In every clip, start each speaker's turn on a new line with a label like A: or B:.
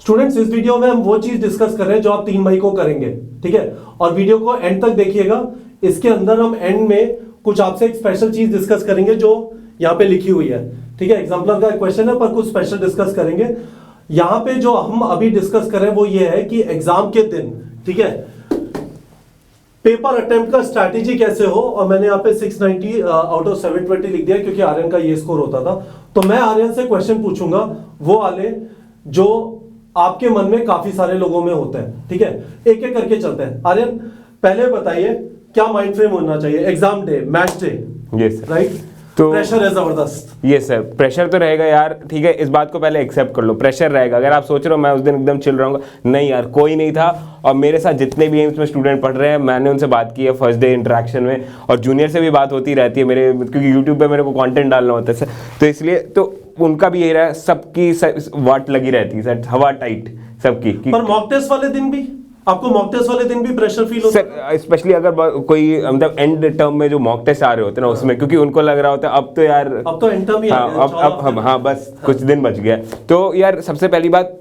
A: Students इस video में हम वो चीज डिस्कस कर रहे हैं जो आप 3 मई को करेंगे, ठीक है। और वीडियो को एंड तक देखिएगा, इसके अंदर हम एंड में कुछ आपसे एक स्पेशल चीज डिस्कस करेंगे जो यहाँ पे लिखी हुई है, ठीक है। एग्जाम्पल का क्वेश्चन है पर कुछ स्पेशल डिस्कस करेंगे। यहाँ पे जो हम अभी डिस्कस करें वो ये है कि एग्जाम के दिन, ठीक है, पेपर अटेम्प्ट का स्ट्रैटेजी कैसे हो। और मैंने यहाँ पे 690 आउट ऑफ 720 लिख दिया क्योंकि आर्यन का ये स्कोर होता था। तो मैं आर्यन से क्वेश्चन पूछूंगा वो वाले जो आपके मन में काफी सारे लोगों में होते हैं, ठीक है। एक एक करके चलते हैं। आर्यन पहले बताइए क्या माइंड फ्रेम होना चाहिए exam day, match day,
B: yes
A: right.
B: तो
A: प्रेशर है जबरदस्त।
B: ये सर प्रेशर तो रहेगा यार, ठीक है, इस बात को पहले एक्सेप्ट कर लो, प्रेशर रहेगा। अगर आप सोच रहे हो मैं उस दिन एकदम चिल रहूंगा, नहीं यार, कोई नहीं था। और मेरे साथ जितने भी एम्स में स्टूडेंट पढ़ रहे हैं, मैंने उनसे बात की है फर्स्ट डे इंटरेक्शन में, और जूनियर से भी बात होती रहती है मेरे, क्योंकि यूट्यूब पे मेरे को कंटेंट डालना होता है सर, तो इसलिए तो उनका भी यही रहा, सबकी वाट लगी रहती है सर, हवा टाइट सबकी।
A: पर मॉक टेस्ट वाले दिन भी आपको, मॉक टेस्ट वाले दिन भी प्रेशर फील होता है
B: सर, स्पेशली अगर कोई मतलब एंड टर्म में जो मॉक टेस्ट आ रहे होते हैं ना, उसमें क्योंकि उनको लग रहा होता है अब तो यार,
A: अब तो एंड टर्म ही आ गया,
B: अब हम हाँ बस कुछ दिन बच गया। तो यार सबसे पहली बात,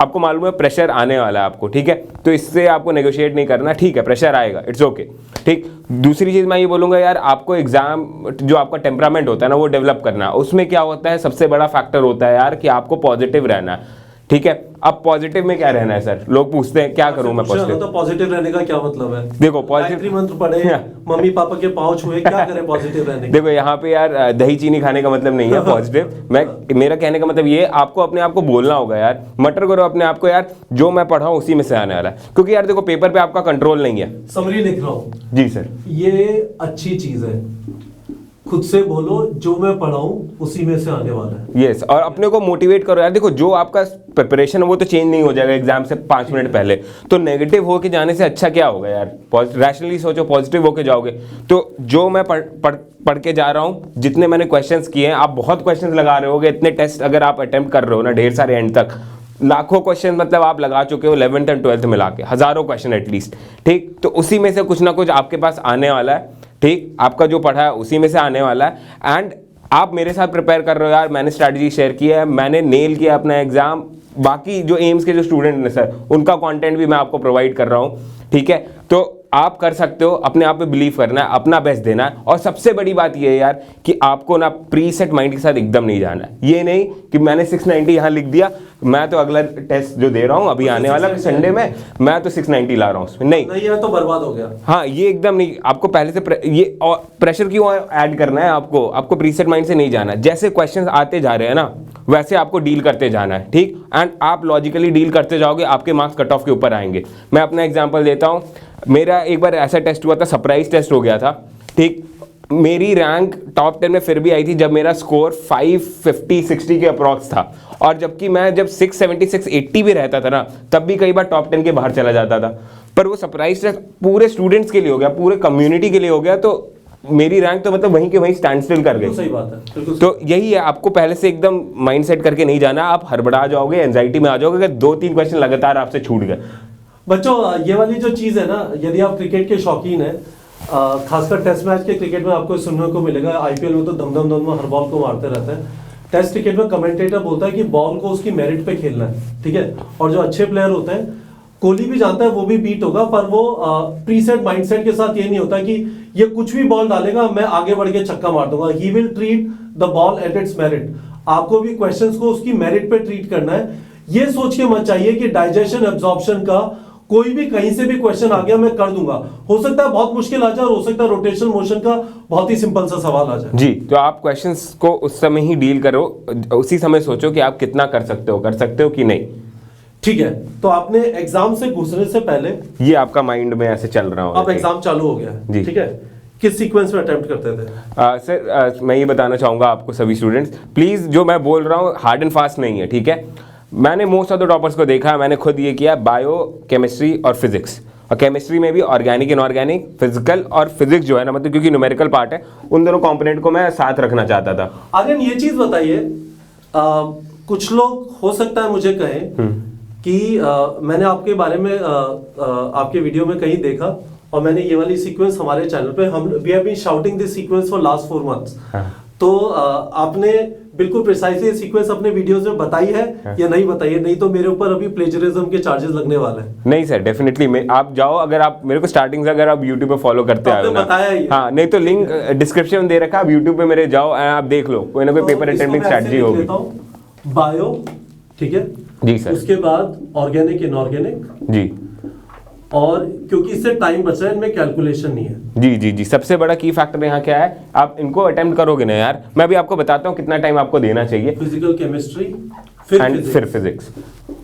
B: आपको मालूम है प्रेशर आने वाला है आपको, ठीक है, तो इससे आपको नेगोशिएट नहीं करना, ठीक है, प्रेशर आएगा, इट्स ओके, ठीक। दूसरी चीज मैं ये बोलूंगा यार, आपको एग्जाम जो आपका टेम्परामेंट होता है ना वो डेवलप करना। उसमें क्या होता है, सबसे बड़ा फैक्टर होता है यार कि आपको पॉजिटिव रहना है, ठीक है। अब पॉजिटिव में क्या रहना है सर, लोग पूछते हैं क्या करूं मैं पॉजिटिव।
A: तो पॉजिटिव रहने का क्या मतलब है?
B: देखो पॉजिटिव
A: मंत्र पढ़े, मम्मी पापा के पाँव छुए, क्या करें पॉजिटिव रहने?
B: देखो यहाँ पे यार दही चीनी खाने का मतलब नहीं है पॉजिटिव। मेरा कहने का मतलब ये, आपको अपने आप को बोलना होगा यार, मटर करो अपने आप को यार, जो मैं पढ़ा हूँ उसी में से आने वाला है। क्योंकि यार देखो पेपर पे आपका कंट्रोल नहीं है।
A: समरी लिख रहा हूँ
B: जी सर,
A: ये अच्छी चीज है, खुद से बोलो जो मैं पढ़ाऊं उसी में से आने वाला है।
B: यस, और अपने को मोटिवेट करो यार। देखो जो आपका प्रिपरेशन है वो तो चेंज नहीं हो जाएगा एग्जाम से 5 मिनट पहले, तो नेगेटिव होके जाने से अच्छा क्या होगा यार, रैशनली सोचो, पॉजिटिव होके जाओगे। तो जो मैं पढ़ के जा रहा हूँ, जितने मैंने क्वेश्चंस किए हैं, आप बहुत क्वेश्चंस लगा रहे होगे, इतने टेस्ट अगर आप अटेम्प्ट कर रहे हो ना, ढेर सारे एंड तक, लाखों क्वेश्चन मतलब आप लगा चुके हो 11th एंड 12th मिला के, हजारों क्वेश्चन एटलीस्ट, ठीक। तो उसी में से कुछ ना कुछ आपके पास आने वाला है, ठीक। आपका जो पढ़ा है उसी में से आने वाला है। एंड आप मेरे साथ प्रिपेयर कर रहे हो यार, मैंने स्ट्रैटेजी शेयर की है, मैंने नेल किया अपना एग्जाम। बाकी जो एम्स के जो स्टूडेंट हैं सर, उनका कंटेंट भी मैं आपको प्रोवाइड कर रहा हूँ, ठीक है। तो आप कर सकते हो, अपने आप पे बिलीव करना है, अपना बेस्ट देना है। और सबसे बड़ी बात यह है यार कि आपको ना प्रीसेट माइंड के साथ एकदम नहीं जाना है। ये नहीं कि मैंने 690 यहाँ लिख दिया, मैं तो अगला टेस्ट जो दे रहा हूँ अभी आने वाला संडे में, मैं तो 690 ला रहा हूँ उसमें, नहीं
A: है तो बर्बाद हो गया।
B: हाँ, ये एकदम नहीं। आपको पहले से ये प्रेशर क्यों ऐड करना है, आपको प्रीसेट माइंड से नहीं जाना। जैसे क्वेश्चंस आते जा रहे हैं ना, वैसे आपको डील करते जाना है, ठीक। एंड आप लॉजिकली डील करते जाओगे, आपके मार्क्स कट ऑफ के ऊपर आएंगे। मैं अपना एग्जांपल देता हूँ। मेरा एक बार ऐसा टेस्ट हुआ था, सरप्राइज टेस्ट हो गया था, ठीक। मेरी रैंक टॉप 10 में फिर भी आई थी जब मेरा स्कोर 550-60 के अप्रॉक्स था। और जबकि मैं जब 670-680 भी रहता था ना, तब भी कई बार टॉप 10 के बाहर चला जाता था। पर वो सरप्राइज टेस्ट पूरे स्टूडेंट्स के लिए हो गया, पूरे कम्युनिटी के लिए हो गया, तो मेरी रैंक तो मतलब वहीं के वहीं स्टैंड स्टिल कर गई।
A: सही बात है।
B: तो यही है, आपको पहले से एकदम माइंडसेट करके नहीं जाना। आप हड़बड़ा जाओगे, एंजाइटी में आ जाओगे अगर 2-3 क्वेश्चन लगातार आपसे छूट गए।
A: बच्चों ये वाली जो चीज है ना, यदि आप क्रिकेट के शौकीन हैं, खासकर टेस्ट मैच के क्रिकेट में आपको सुनने को मिलेगा, आईपीएल में तो दम हर बॉल को मारते रहते हैं। टेस्ट क्रिकेट में कमेंटेटर बोलता है कि बॉल को उसकी मेरिट पे खेलना है, ठीक है। और जो अच्छे प्लेयर होते हैं, कोहली भी जानता है वो भी बीट होगा, पर वो प्रीसेट माइंडसेट के साथ ये नहीं होता कि ये कुछ भी बॉल डालेगा मैं आगे बढ़ के छक्का मार दूंगा। He will treat the ball at its merit. आपको भी क्वेश्चंस को उसकी मेरिट पे ट्रीट करना है। ये सोच के मत चाहिए कि डाइजेशन एब्जॉर्प्शन का कोई भी कहीं से भी क्वेश्चन आ गया मैं कर दूंगा। हो सकता है बहुत मुश्किल आ जाए और हो सकता है रोटेशन मोशन का बहुत ही सिंपल सा सवाल आ जाए।
B: जी, तो आप क्वेश्चंस को उस समय ही डील करो, उसी समय सोचो कि आप कितना कर सकते हो कि नहीं,
A: ठीक है। तो आपने एग्जाम से घुसने से पहले
B: ये आपका माइंड में ऐसे चल रहा हो,
A: अब एग्जाम चालू हो गया है, ठीक है। किस सीक्वेंस में अटेम्प्ट करते थे?
B: सर मैं ये बताना चाहूंगा आपको सभी स्टूडेंट्स, प्लीज जो मैं बोल रहा हूँ हार्ड एंड फास्ट नहीं है, ठीक है। मैंने मोस्ट ऑफ द टॉपर्स को देखा, मैंने खुद ये किया, बायो, केमिस्ट्री और फिजिक्स। और केमिस्ट्री में भी ऑर्गेनिक इनऑर्गेनिक, फिजिकल और फिजिक्स जो है ना, मतलब क्योंकि न्यूमेरिकल पार्ट है, उन दोनों कंपोनेंट को मैं साथ रखना चाहता था।
A: आर्यन ये चीज बताइए, कुछ लोग हो सकता है मुझे कहें कि मैंने आपके बारे में आपके वीडियो में कहीं देखा और मैंने ये वाली सीक्वेंस हमारे चैनल पे, हम we have been shouting this sequence for last 4 months। तो आपने बिल्कुल प्रिसाइसली सीक्वेंस अपने वीडियोस में बताई है या नहीं बताई है, नहीं तो मेरे ऊपर अभी प्लेजरिज्म के चार्जेस लगने वाले हैं।
B: नहीं सर, डेफिनेटली आप जाओ, अगर आप मेरे को स्टार्टिंग से अगर आप यूट्यूब पे फॉलो करते आए हो ना,
A: बताया ही है।
B: हाँ, नहीं तो लिंक डिस्क्रिप्शन में दे रखा है, आप यूट्यूब पे मेरे जाओ, आप देख लो, कोई ना कोई पेपर अटेम्प्टिंग स्ट्रेटजी होगी।
A: बायो, ठीक है
B: जी सर।
A: उसके बाद ऑर्गेनिक, इनऑर्गेनिक
B: जी,
A: और क्योंकि इससे टाइम बच रहा है, इनमें कैलकुलेशन नहीं है।
B: जी जी जी, सबसे बड़ा की फैक्टर यहाँ क्या है, आप इनको अटेम्प्ट करोगे ना यार, मैं अभी आपको बताता हूँ कितना टाइम आपको देना चाहिए।
A: फिजिकल केमिस्ट्री,
B: फिर फिजिक्स,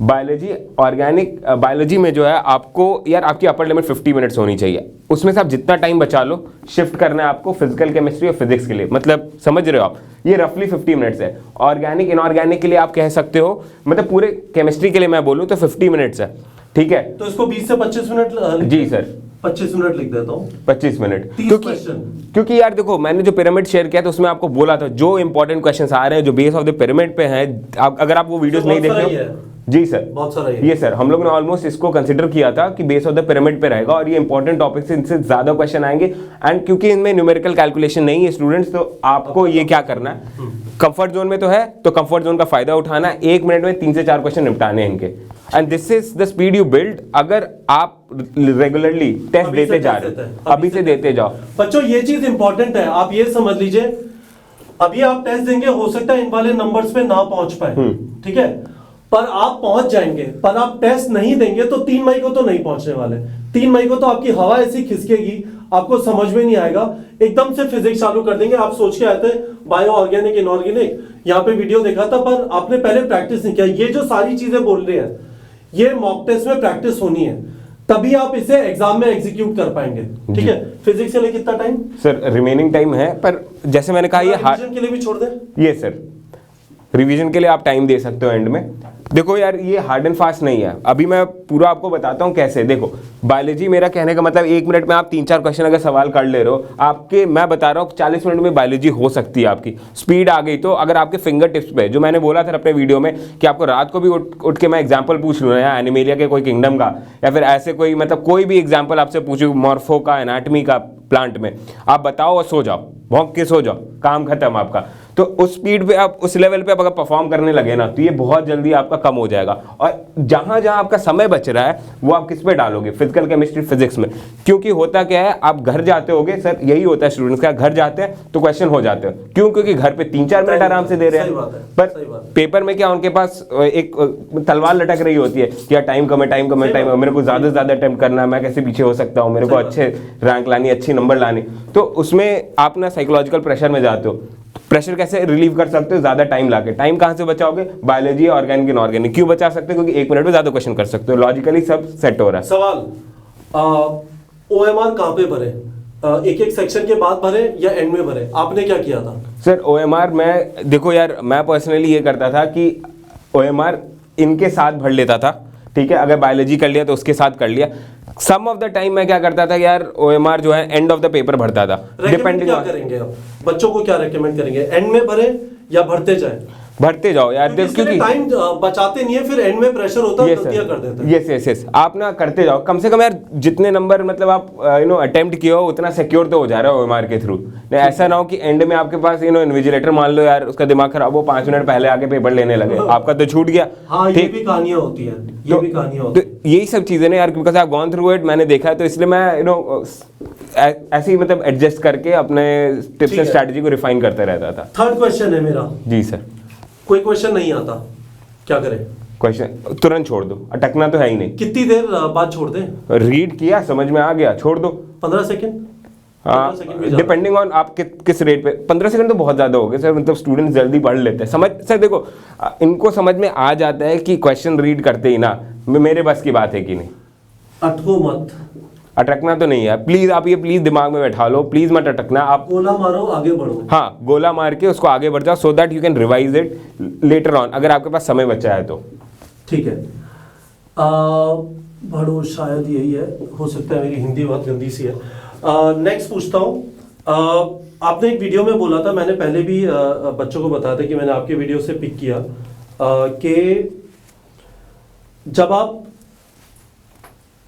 B: बायोलॉजी, ऑर्गेनिक। बायोलॉजी में जो है आपको यार आपकी अपर लिमिट 50 मिनट्स होनी चाहिए, उसमें से आप जितना टाइम बचा लो शिफ्ट करना है आपको फिजिकल केमिस्ट्री और फिजिक्स के लिए, मतलब समझ रहे हो आप, ये रफली 50 मिनट्स है। ऑर्गेनिक इनऑर्गेनिक के लिए आप कह सकते हो, मतलब पूरे केमिस्ट्री के लिए मैं बोलूँ तो 50 मिनट्स है, ठीक है।
A: तो इसको 20 से 25 मिनट
B: जी सर,
A: 25 मिनट लिख देता हूँ,
B: 25 मिनट,
A: 30 क्वेश्चन।
B: क्योंकि यार देखो मैंने जो पिरामिड शेयर किया था उसमें आपको बोला था जो इंपॉर्टेंट क्वेश्चंस आ रहे हैं जो बेस ऑफ द पिरामिड पे हैं, अगर आप वो वीडियोस नहीं देख रहे हो, जी सर,
A: बहुत सारा
B: ये सर हम लोग ने ऑलमोस्ट इसको कंसिडर किया था कि बेस ऑफ द पिरामिड पे रहेगा और ये इंपॉर्टेंट टॉपिक से इनसे ज्यादा क्वेश्चन आएंगे। एंड क्योंकि इनमें न्यूमेरिकल कैलकुलेशन नहीं है स्टूडेंट्स, तो आपको ये क्या करना है, कंफर्ट जोन में तो है तो कंफर्ट जोन का फायदा उठाना है, 1 मिनट में 3 से 4 क्वेश्चन निपटाने हैं इनके। And this is the speed you build अगर आप रेगुलरली टेस्ट देते जा रहे हो, अभी से देते जाओ।
A: बच्चों ये चीज इंपॉर्टेंट है, आप ये समझ लीजिए, अभी आप टेस्ट देंगे, हो सकता है इन वाले नंबर्स पे ना पहुंच पाए, ठीक है, पर आप पहुंच जाएंगे। पर आप टेस्ट नहीं देंगे तो 3 मई को तो नहीं पहुंचने वाले। 3 मई को तो आपकी हवा ऐसी खिसकेगी, आपको समझ में नहीं आएगा, एकदम से फिजिक्स चालू कर देंगे। आप सोच के आए थे बायो, ऑर्गेनिक, इनऑर्गेनिक, यहाँ पे वीडियो देखा था, पर आपने पहले प्रैक्टिस नहीं किया। ये जो सारी चीजें बोल रहे हैं, ये मॉक टेस्ट में प्रैक्टिस होनी है, तभी आप इसे एग्जाम में एग्जीक्यूट कर पाएंगे, ठीक है। फिजिक्स के लिए कितना टाइम
B: सर? रिमेनिंग टाइम है, पर जैसे मैंने कहा ये
A: रिवीजन के लिए भी छोड़ दें।
B: ये सर रिवीजन के लिए आप टाइम दे सकते हो एंड में। देखो यार ये हार्ड एंड फास्ट नहीं है, अभी मैं पूरा आपको बताता हूँ कैसे। देखो बायोलॉजी, मेरा कहने का मतलब 1 मिनट में आप 3-4 क्वेश्चन अगर सवाल कर ले रहे हो, आपके मैं बता रहा हूँ 40 मिनट में बायोलॉजी हो सकती है आपकी। स्पीड आ गई तो अगर आपके फिंगर टिप्स पे, जो मैंने बोला था अपने वीडियो में कि आपको रात को भी उठ के मैं एग्जाम्पल पूछ लूँ या एनिमेलिया के कोई किंगडम का, या फिर ऐसे कोई मतलब कोई भी एग्जाम्पल आपसे पूछूँ मॉर्फो का, एनाटमी का, प्लांट में, आप बताओ और सो जाओ, भौंक के सो जाओ, काम खत्म आपका। तो उस स्पीड पे आप, उस लेवल पे आप अगर परफॉर्म करने लगे ना, तो ये बहुत जल्दी आपका कम हो जाएगा। और जहां जहां आपका समय बच रहा है वो आप किस पे डालोगे? फिजिकल केमिस्ट्री, फिजिक्स में। क्योंकि होता क्या है, आप घर जाते होगे सर, यही होता है स्टूडेंट्स का, घर जाते हैं तो क्वेश्चन हो जाते हैं। क्यों? क्योंकि घर पे 3-4 मिनट आराम से दे रहे हैं, पर पेपर में क्या उनके पास एक तलवार लटक रही होती है कि यार टाइम कम है, टाइम कम है, टाइम, मेरे को ज्यादा से ज्यादा अटेम्प्ट करना है, मैं कैसे पीछे हो सकता हूँ, मेरे को अच्छे रैंक लानी, अच्छी नंबर लानी। तो उसमें आप ना साइकोलॉजिकल प्रेशर में जाते हो। प्रेशर कैसे रिलीव कर सकते हो? ज्यादा टाइम लाके। टाइम कहां से बचाओगे? Biology, organic, inorganic. क्यों बचा सकते हो? क्योंकि 1 मिनट में ज्यादा क्वेश्चन कर सकते हो, लॉजिकली सब सेट हो रहा है।
A: सवाल, OMR कहां पे भरे? एक सेक्शन के बाद भरे या एंड में भरे? आपने क्या किया था
B: सर? OMR मैं, देखो यार मैं पर्सनली ये करता था कि OMR इनके साथ भर लेता था, ठीक है। अगर बायोलॉजी कर लिया तो उसके साथ कर लिया। सम ऑफ द टाइम मैं क्या करता था यार, OMR जो है एंड ऑफ द पेपर भरता था।
A: डिपेंडिंग क्या करेंगे आप? बच्चों को क्या रेकमेंड करेंगे, एंड में भरे या भरते जाए?
B: भरते जाओ यार, क्योंकि
A: टाइम बचाते नहीं है, फिर एंड में प्रेशर होता है, गलतियां कर देते हैं।
B: यस यस, आप ना करते जाओ, कम से कम यार जितने नंबर मतलब आप अटेम्प्ट किए हो उतना सिक्योर तो हो जा रहा है OMR के थ्रू। ऐसा ना हो कि एंड में आपके पास इन्विजिलेटर मान लो यार, उसका दिमाग खराब हो, 5 मिनट पहले आके पेपर लेने लगे, आपका तो छूट गया।
A: हाँ, ये भी कहानियां होती है, ये भी कहानियां होती है।
B: तो यही सब चीजें ना यार, because I have gone through it, मैंने देखा है, तो इसलिए मैं ऐसे ही मतलब एडजस्ट करके अपने टिप्स एंड स्ट्रेटजी को रिफाइन करते रहता था।
A: थर्ड क्वेश्चन है मेरा।
B: जी सर।
A: कोई क्वेश्चन नहीं आता, क्या करें?
B: क्वेश्चन तुरंत छोड़ दो, अटकना तो है ही नहीं।
A: कितनी देर बाद छोड़ दें?
B: रीड किया, समझ में आ गया, छोड़ दो।
A: 15 सेकंड?
B: हाँ, डिपेंडिंग ऑन आप किस रेट पे। 15 सेकंड तो बहुत ज्यादा हो गए सर, मतलब स्टूडेंट्स जल्दी पढ़ लेते हैं। समझ सर, देखो इनको समझ में आ जाता है कि क्वेश्चन रीड करते ही ना, मेरे बस की बात है कि नहीं।
A: अटको मत,
B: अटकना तो नहीं है, प्लीज आप ये प्लीज दिमाग में बैठा लो, प्लीज मत अटकना। आप
A: गोला मारो, आगे बढ़ो।
B: हाँ, गोला मार के उसको आगे बढ़ जाओ, सो that you can revise it later on, अगर आपके पास समय बचा है तो।
A: ठीक है। बढ़ो शायद यही है, हो सकता है मेरी हिंदी बहुत गंदी सी है। नेक्स्ट पूछता हूँ। आपने एक वीडियो में बोला था, मैंने पहले भी बच्चों को बताया था कि मैंने आपके वीडियो से पिक किया कि जब आप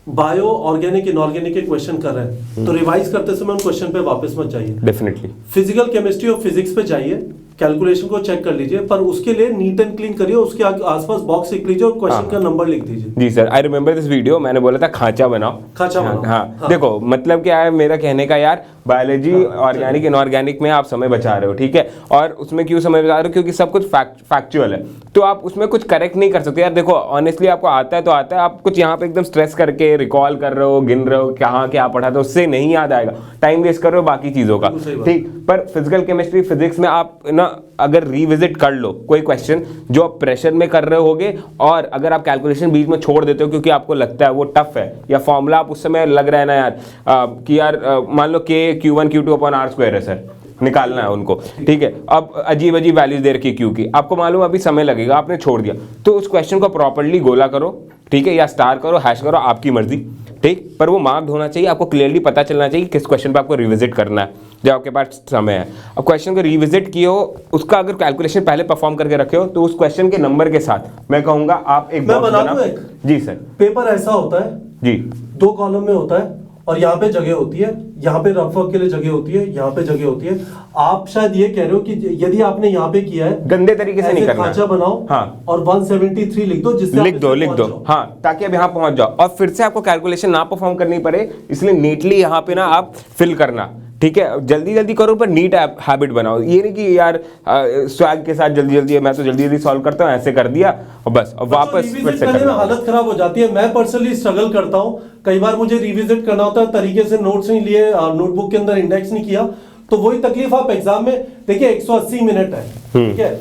A: बायो, ऑर्गेनिक, इनऑर्गेनिक के क्वेश्चन कर रहे हैं तो रिवाइज करते समय उन क्वेश्चन पे वापस मत जाइए।
B: डेफिनेटली
A: फिजिकल केमिस्ट्री और फिजिक्स पे जाइए, कैलकुलेशन को चेक कर लीजिए, पर उसके लिए नीट एंड क्लीन करिए, उसके आसपास बॉक्स लिख लीजिए और क्वेश्चन का नंबर लिख दीजिए।
B: जी sir, I remember this video, मैंने बोला था खांचा बनाओ।
A: खांचा बनाओ।
B: हाँ। देखो मतलब क्या है मेरा कहने का यार, बायोलॉजी ऑर्गेनिक इनऑर्गेनिक में आप समय बचा रहे हो, ठीक है, और उसमें क्यों समय बचा रहे हो, क्योंकि सब कुछ फैक्चुअल है, तो आप उसमें कुछ करेक्ट नहीं कर सकते यार। देखो ऑनेस्टली आपको आता है तो आता है, आप कुछ यहाँ पे एकदम स्ट्रेस करके रिकॉल कर रहे हो, गिन रहे हो कहाँ क्या पढ़ा था, उससे नहीं याद आएगा, टाइम वेस्ट कर रहे हो बाकी चीजों का, ठीक। पर फिजिकल केमिस्ट्री फिजिक्स में आप ना अगर रिविजिट कर लो कोई क्वेश्चन जो आप प्रेशर में कर रहे होगे, और अगर आप कैलकुलेशन बीच में छोड़ देते हो क्योंकि आपको लगता है वो टफ है, या फॉर्मूला आप उस समय लग रहा है ना यार कि यार मान लो के Q1 Q2 upon R square है सर, निकालना है उनको, ठीक है, अब अजीब अजीब वैल्यूज दे रखी क्यू की, आपको मालूम अभी समय लगेगा, आपने छोड़ दिया, तो उस क्वेश्चन को प्रॉपर्ली गोला करो, ठीक है, या स्टार करो, हैश करो, आपकी मर्जी, ठीक, पर वो मार्क्ड होना चाहिए, आपको क्लियरली पता चलना चाहिए किस क्वेश्चन पे आपको रिविजिट करना है जब आपके पास समय है। अब क्वेश्चन को रिविजिट किए हो, उसका अगर कैलकुलेशन पहले परफॉर्म करके रखे हो, तो उस क्वेश्चन के नंबर के साथ मैं कहूंगा आप एक
A: मैं बना दूं एक?
B: जी सर।
A: पेपर ऐसा होता है
B: जी,
A: 2 कॉलम में होता है, और यहाँ पे जगह होती है, यहाँ पे रफ वर्क के लिए जगह होती है, यहाँ पे जगह होती है। आप शायद ये कह रहे हो कि यदि आपने यहाँ पे किया है,
B: गंदे तरीके से नहीं करना,
A: खांचा बनाओ,
B: हाँ,
A: और 173 लिख दो, जिससे
B: लिख दो, हाँ, ताकि अब यहाँ पहुंच जाओ, और फिर से आपको कैलकुलेशन ना परफॉर्म करनी पड़े, इसलिए नीटली यहाँ पे ना आप फिल करना, ठीक है, जल्दी जल्दी करो पर नीट हैबिट बनाओ, ये नहीं कि यार स्वैग के साथ जल्दी जल्दी मैं तो जल्दी जल्दी सॉल्व करता हूँ, ऐसे कर दिया और बस और वापस फिर से करना।
A: हालत खराब हो जाती है। मैं पर्सनली स्ट्रगल करता हूँ, कई बार मुझे रिविजिट करना होता है, तरीके से नोट्स नहीं लिए, नोटबुक के अंदर इंडेक्स नहीं किया, तो वही तकलीफ आप एग्जाम में देखिए 180 मिनट है, ठीक है,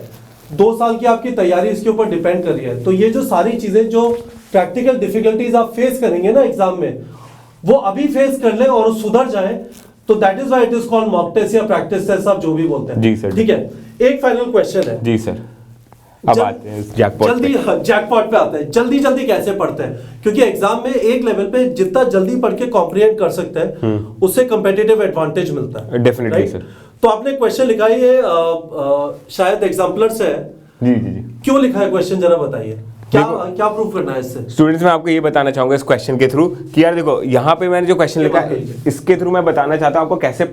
A: 2 साल की आपकी तैयारी इसके ऊपर डिपेंड कर रही है। तो ये जो सारी चीजें जो प्रैक्टिकल डिफिकल्टीज आप फेस करेंगे ना एग्जाम में, वो अभी फेस कर ले और सुधर जाए, तो that is why it is called mock test या प्रैक्टिस टेस्ट, आप जो भी बोलते हैं।
B: जी सर,
A: ठीक है। एक फाइनल क्वेश्चन है।
B: जी सर, अब आते हैं जैकपॉट
A: जल्दी जैकपॉट पे आते हैं। जल्दी जल्दी कैसे पढ़ते हैं, क्योंकि एग्जाम में एक लेवल पे जितना जल्दी पढ़ के कॉम्प्रिहेंड कर सकते हैं उससे कंपेटिटिव एडवांटेज मिलता है।
B: Definitely sir.
A: तो आपने क्वेश्चन लिखा है, ये शायद एग्जाम्पलर से है।
B: जी जी जी।
A: क्यों लिखा है क्वेश्चन, जरा बताइए, क्या प्रूव करना है इससे?
B: स्टूडेंट्स, मैं आपको ये बताना चाहूंगा इस क्वेश्चन के थ्रू कि यार देखो यहाँ पे मैंने जो क्वेश्चन लिखा है इसके थ्रू मैं बताना चाहता हूँ आपको कैसे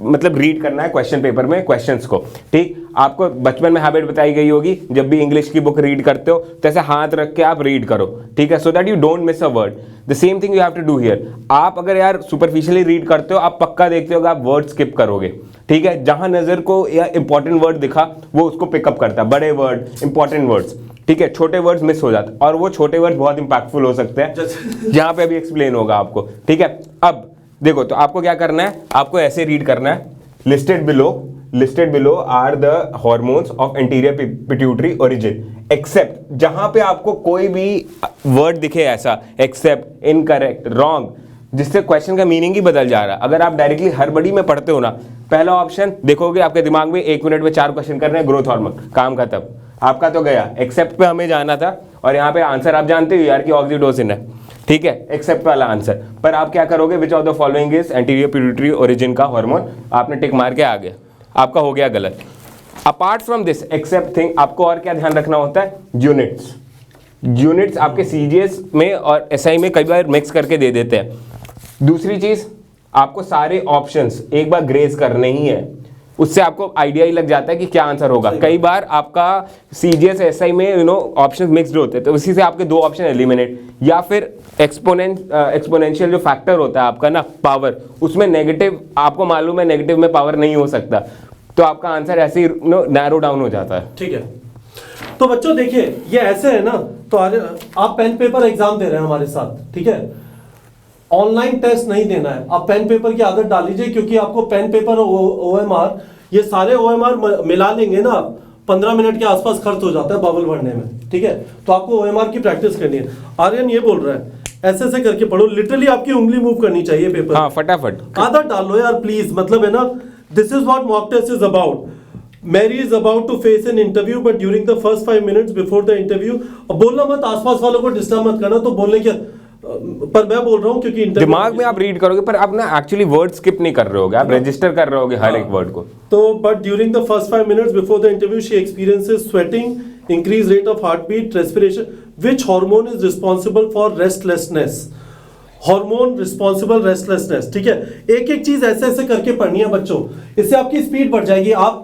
B: मतलब रीड करना है क्वेश्चन पेपर में क्वेश्चंस को, ठीक। आपको बचपन में हैबिट बताई गई होगी, जब भी इंग्लिश की बुक रीड करते हो तो ऐसे हाथ रख के आप रीड करो, ठीक है, so that you don't miss a word. The same thing you have to do here. आप अगर यार सुपरफिशियली रीड करते हो, आप पक्का देखते हो आप वर्ड स्किप करोगे, ठीक है। जहां नजर को या इंपॉर्टेंट वर्ड दिखा वो उसको पिकअप करता है, बड़े वर्ड, इंपॉर्टेंट वर्ड्स, ठीक है, छोटे वर्ड्स मिस हो जाते, और वो छोटे वर्ड्स बहुत इंपैक्टफुल हो सकते हैं, जहां पे अभी एक्सप्लेन होगा आपको, ठीक है। अब देखो, तो आपको क्या करना है, आपको ऐसे रीड करना है, listed below are the hormones of anterior pituitary origin, except, जहां पे आपको कोई भी वर्ड दिखे ऐसा, एक्सेप्ट, इनकरेक्ट, रॉन्ग, जिससे क्वेश्चन का मीनिंग ही बदल जा रहा है। अगर आप डायरेक्टली हड़बड़ी में पढ़ते हो ना, पहला ऑप्शन देखोगे आपके दिमाग में 1 मिनट में 4 क्वेश्चन कर रहे हैं, ग्रोथ हार्मोन, काम खत्म, आपका तो गया। एक्सेप्ट पे हमें जाना था और यहाँ पे आंसर आप जानते हो यार कि ऑक्सीटोसिन है, ठीक है, एक्सेप्ट वाला आंसर। पर आप क्या करोगे, which of the following is anterior pituitary origin का हार्मोन, आपने टिक मार के आ गया, आपका हो गया गलत। Apart from this except thing, आपको और क्या ध्यान रखना होता है, यूनिट्स आपके सीजीएस में और एसआई में कई बार मिक्स करके दे देते हैं। दूसरी चीज, आपको सारे ऑप्शंस एक बार ग्रेज करने ही है, उससे आपको आइडिया ही लग जाता है कि क्या आंसर होगा। कई बार आपका सीजीएस एसआई में ऑप्शंस मिक्स्ड होते हैं, तो उसी से आपके 2 ऑप्शन एलिमिनेट, या फिर एक्सपोनेंशियल जो फैक्टर होता है आपका ना, पावर, उसमें नेगेटिव, आपको मालूम है नेगेटिव में पावर नहीं हो सकता, तो आपका आंसर ऐसे ही नैरो डाउन हो जाता है,
A: ठीक है। तो बच्चों देखिए, ये ऐसे है ना, तो आप पेन पेपर एग्जाम दे रहे हैं हमारे साथ, ठीक है, ऑनलाइन टेस्ट नहीं देना है। आप पेन पेपर की आदत डाल लीजिए, क्योंकि आपको पेन पेपर, ओएमआर, ये सारे ओएमआर मिला लेंगे ना, 15 मिनट के आसपास खर्च हो जाता है बबल भरने में, ठीक है। तो आपको ओएमआर की प्रैक्टिस करनी है। आर्यन ये बोल रहा है ऐसे ऐसे करके पढ़ो, लिटरली आपकी उंगली मूव करनी चाहिए पेपर,
B: हाँ, फटाफट
A: आदत डाल लो यार प्लीज, मतलब है ना, this is what mock test is about. Mary is about to face an interview, but during the first 5 minutes before the interview, बोलना मत, आसपास वालों को डिस्टर्ब मत करना, तो बोलने क्या, पर मैं बोल रहा हूँ क्योंकि
B: दिमाग में आप रीड करोगे, पर आप ना एक्चुअली वर्ड स्किप नहीं कर रहे होगे, आप रजिस्टर कर रहे होगे हर एक वर्ड को।
A: तो but during the first 5 minutes before the interview she experiences sweating, increased rate of heartbeat, respiration. Which hormone is responsible for restlessness? Hormone responsible restlessness, ठीक है। एक एक चीज ऐसे ऐसे करके पढ़नी है बच्चों, इससे आपकी स्पीड बढ़ जाएगी। आप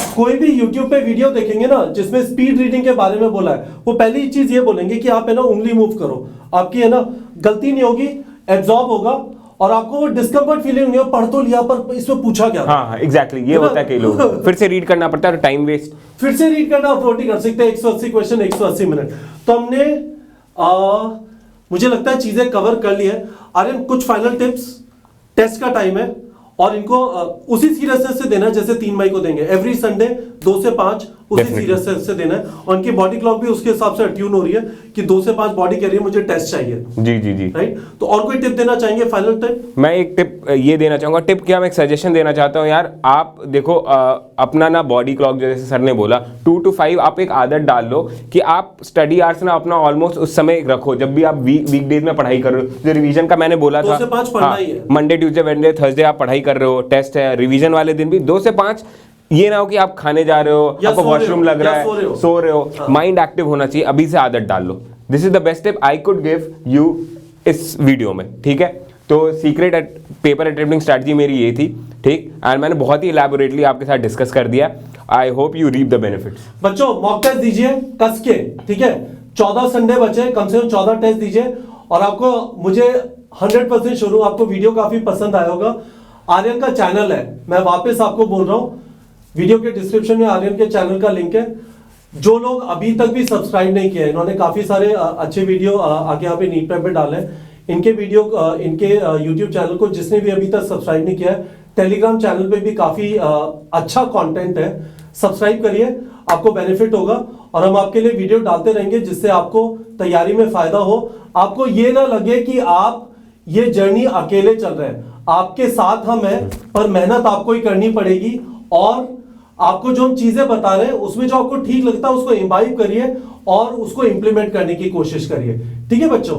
A: कोई भी YouTube पे वीडियो देखेंगे ना जिसमें स्पीड रीडिंग के बारे में बोला है, वो पहली चीज ये बोलेंगे कि आप है ना उंगली मूव करो, आपकी है ना गलती नहीं होगी, एब्जॉर्ब होगा और आपको डिस्कम्फर्ट फीलिंग नहीं हो, पढ़ तो लिया पर इसमें पूछा क्या।
B: हाँ एग्जैक्टली, ये होता है कई लोग फिर से रीड करना पड़ता है, टाइम वेस्ट।
A: फिर से रीड करना अफोर्ड नहीं कर सकते, 180 क्वेश्चन 180 मिनट। तो हमने मुझे लगता है चीजें कवर कर ली है। आर्यन कुछ फाइनल टिप्स, टेस्ट का टाइम है और इनको उसी सीरियसनेस से देना है जैसे 3 मई को देंगे, एवरी संडे 2 से 5 उसी सीरियसनेस से देना है और उनकी बॉडी क्लॉक भी उसके हिसाब से ट्यून हो रही है कि 2 से 5 बॉडी कह रही है मुझे टेस्ट चाहिए।
B: जी जी जी
A: राइट। तो और कोई टिप देना चाहेंगे, फाइनल टिप?
B: मैं एक टिप ये देना चाहूंगा, टिप क्या, मैं एक सजेशन देना चाहता हूँ यार। आप देखो अपना ना बॉडी क्लॉक जैसे सर ने बोला 2 to 5 आप एक आदत डाल लो कि आप स्टडी आवर्स ना अपना ऑलमोस्ट उस समय रखो जब भी आप वीकडेज में पढ़ाई कर रहे हो। जो रिवीजन का मैंने बोला
A: 2
B: था,
A: से 5 पढ़ना ही है।
B: मंडे ट्यूसडे वेडनेसडे थर्सडे आप पढ़ाई कर रहे हो, टेस्ट है, रिवीजन वाले दिन भी 2 से 5। ये ना हो कि आप खाने जा रहे हो, आपको वॉशरूम लग रहा है, सो रहे हो, माइंड एक्टिव होना चाहिए, अभी से आदत डाल लो। This is the best tip I could give you इस वीडियो में, ठीक है। तो सीक्रेट पेपर अटेम्प्टिंग स्ट्रैटेजी मेरी ये थी, ठीक, एंड मैंने बहुत ही इलैबोरेटली आपके साथ डिस्कस कर दिया। I hope you reap the benefits.
A: बच्चों मॉक टेस्ट दीजिए कस के, ठीक है। 14 संडे बचे, कम से कम 14 टेस्ट दीजिए और आपको, मुझे 100% श्योर हूं आपको वीडियो काफी पसंद आया होगा। आर्यन का चैनल है, मैं वापस आपको बोल रहा हूं, वीडियो के डिस्क्रिप्शन में आर्यन के चैनल का लिंक है। जो लोग अभी तक भी सब्सक्राइब नहीं किए, इन्होंने काफी सारे अच्छे वीडियो आगे यहाँ पे नीट पैड पे डाले हैं। इनके वीडियो, इनके यूट्यूब चैनल को जिसने भी अभी तक सब्सक्राइब नहीं किया है, टेलीग्राम चैनल पे भी काफी अच्छा कंटेंट है, सब्सक्राइब करिए, आपको बेनिफिट होगा और हम आपके लिए वीडियो डालते रहेंगे जिससे आपको तैयारी में फायदा हो। आपको ये ना लगे कि आप ये जर्नी अकेले चल रहे हैं, आपके साथ हम हैं, पर मेहनत आपको ही करनी पड़ेगी और आपको जो हम चीजें बता रहे हैं उसमें जो आपको ठीक लगता है उसको इम्बाइब करिए और उसको इंप्लीमेंट करने की कोशिश करिए। ठीक है बच्चों।